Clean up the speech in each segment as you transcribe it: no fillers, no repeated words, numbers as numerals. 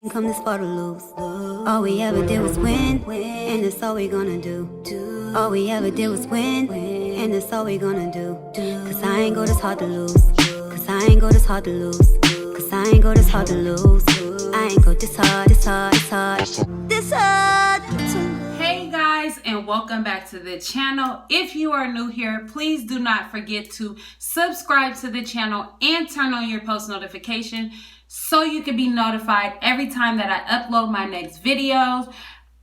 Come this far to lose. All we ever did was win, and that's all we gonna do. All we ever did was win, and that's all we gonna do. Cause I ain't go this hard to lose. Cause I ain't go this hard to lose. Cause I ain't go this hard to lose. I ain't go this hard, this hard, this hard, this hard. Hey guys, and welcome back to the channel. If you are new here, please do not forget to subscribe to the channel and turn on your post notification so you can be notified every time that I upload my next videos.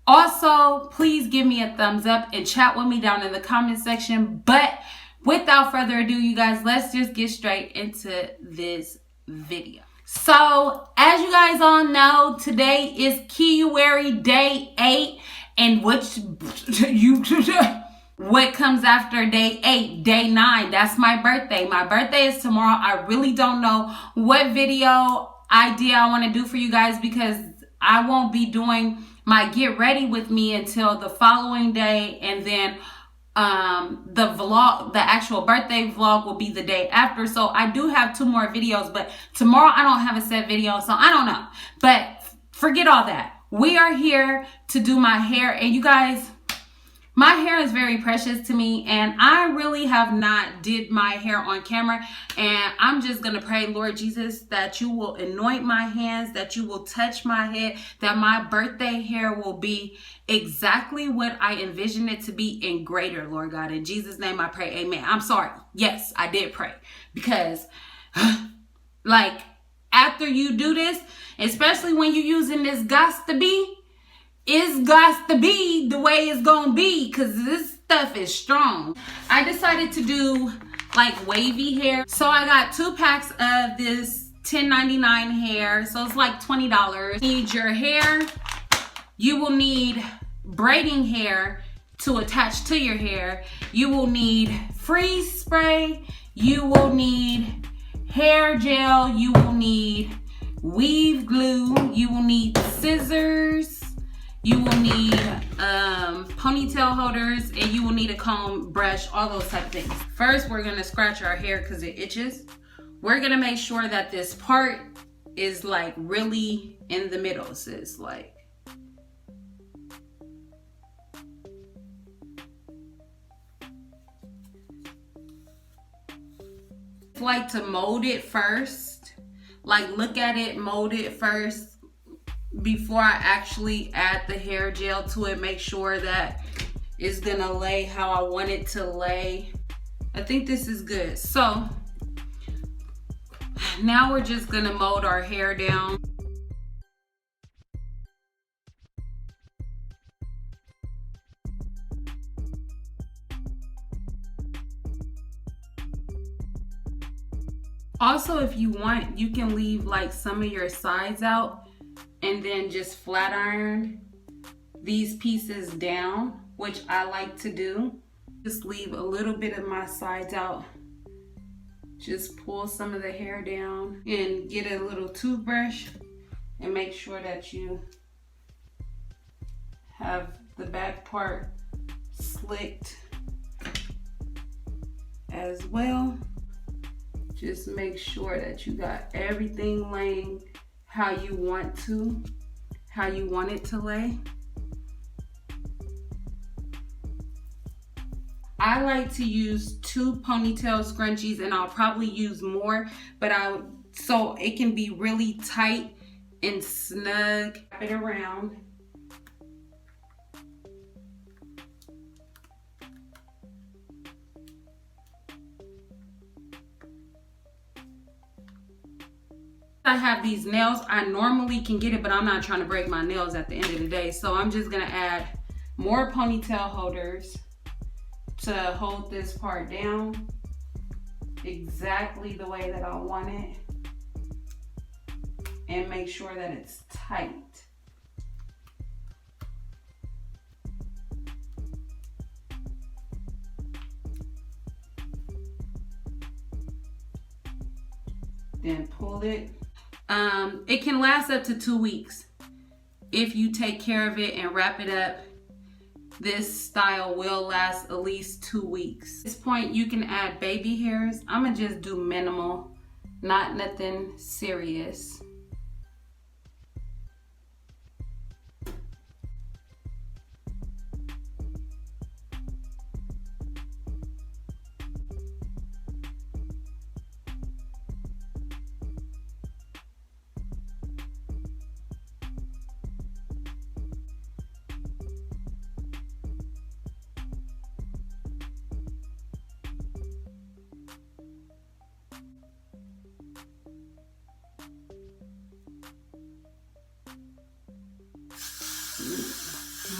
Also, please give me a thumbs up and chat with me down in the comment section. But without further ado, you guys, let's just get straight into this video. So, as you guys all know, today is Kiwari Day 8. And what comes after day 8? Day 9. That's my birthday. My birthday is tomorrow. I really don't know what video idea I want to do for you guys because I won't be doing my get ready with me until the following day, and then the actual birthday vlog will be the day after. So I do have 2 more videos, but tomorrow I don't have a set video, so I don't know. But forget all that. We are here to do my hair, and you guys, my hair is very precious to me, and I really have not did my hair on camera. And I'm just gonna pray, Lord Jesus, that you will anoint my hands, that you will touch my head, that my birthday hair will be exactly what I envision it to be and greater, Lord God. In Jesus' name I pray, amen. I'm sorry. Yes, I did pray, because like, after you do this, especially when you're using this gots to be, it's gots to be the way it's gonna be, because this stuff is strong. I decided to do like wavy hair. So I got 2 packs of this $10.99 hair. So it's like $20. You need your hair. You will need braiding hair to attach to your hair. You will need freeze spray. You will need hair gel. You will need weave glue. You will need scissors. You will need ponytail holders, and you will need a comb, brush, all those type of things. First, we're gonna scratch our hair because it itches. We're gonna make sure that this part is like really in the middle. So it's like, to mold it first. Like, look at it, mold it first before I actually add the hair gel to it. Make sure that it's gonna lay how I want it to lay. I think this is good. So now we're just gonna mold our hair down. Also, if you want, you can leave like some of your sides out and then just flat iron these pieces down, which I like to do. Just leave a little bit of my sides out. Just pull some of the hair down and get a little toothbrush and make sure that you have the back part slicked as well. Just make sure that you got everything laying how you want it to lay. I like to use 2 ponytail scrunchies, and I'll probably use more, but so it can be really tight and snug. Wrap it around. I have these nails. I normally can get it, but I'm not trying to break my nails at the end of the day. So I'm just gonna add more ponytail holders to hold this part down exactly the way that I want it, and make sure that it's tight. Then pull it. It can last up to 2 weeks if you take care of it and wrap it up. This style will last at least 2 weeks. At this point, you can add baby hairs. I'm gonna just do minimal, not nothing serious.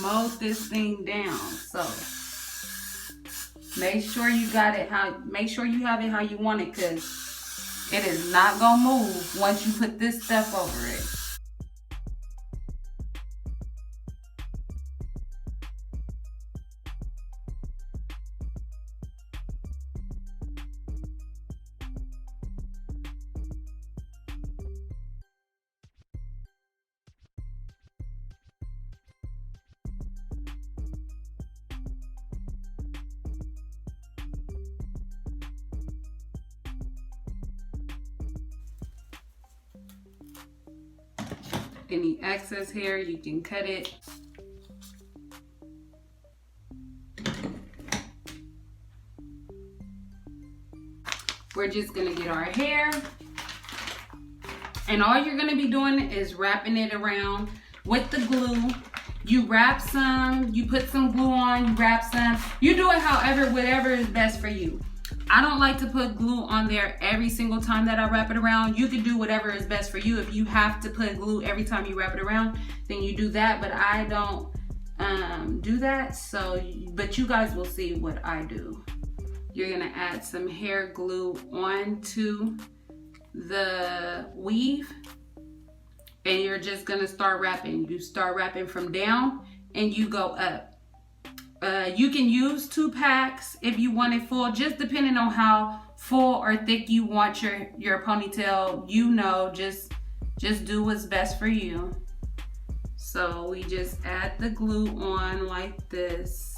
mowed this thing down. So make sure you got it make sure you have it how you want it, because it is not gonna move once you put this stuff over it. Any excess hair, you can cut it. We're just gonna get our hair, and all you're gonna be doing is wrapping it around with the glue. You wrap some, you put some glue on, you wrap some. You do it whatever is best for you. I don't like to put glue on there every single time that I wrap it around. You can do whatever is best for you. If you have to put glue every time you wrap it around, then you do that, but I don't do that. So, but you guys will see what I do. You're gonna add some hair glue onto the weave, and you're just gonna start wrapping. You start wrapping from down and you go up. You can use 2 packs if you want it full, just depending on how full or thick you want your ponytail. You know, just do what's best for you. So we just add the glue on like this.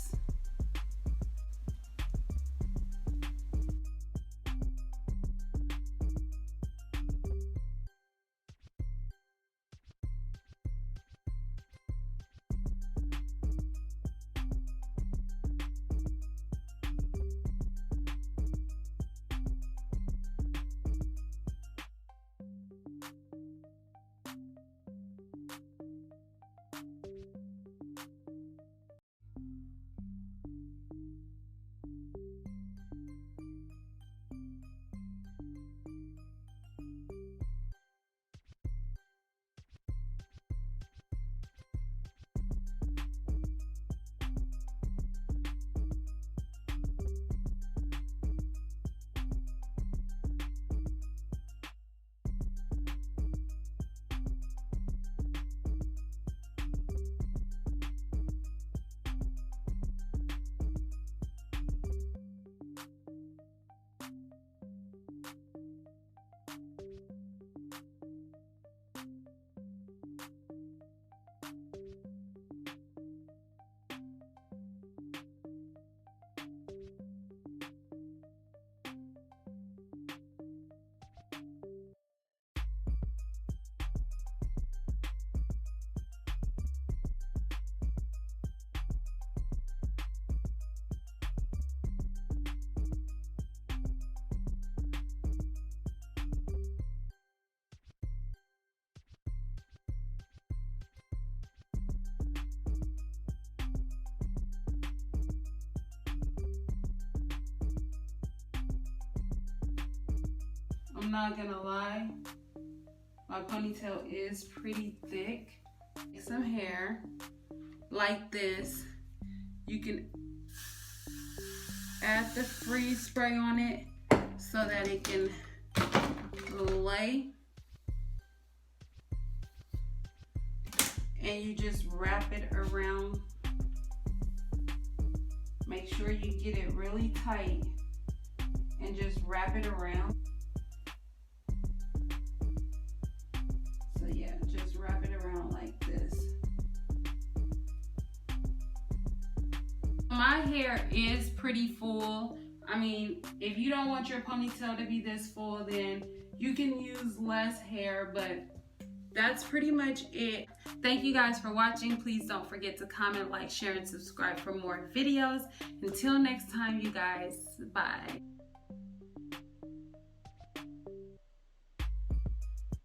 I'm not gonna lie, my ponytail is pretty thick. Some hair like this. You can add the freeze spray on it so that it can lay. And you just wrap it around. Make sure you get it really tight and just wrap it around. So yeah, just wrap it around like this. My hair is pretty full. I mean, if you don't want your ponytail to be this full, then you can use less hair, but that's pretty much it. Thank you guys for watching. Please don't forget to comment, like, share, and subscribe for more videos. Until next time, you guys, bye.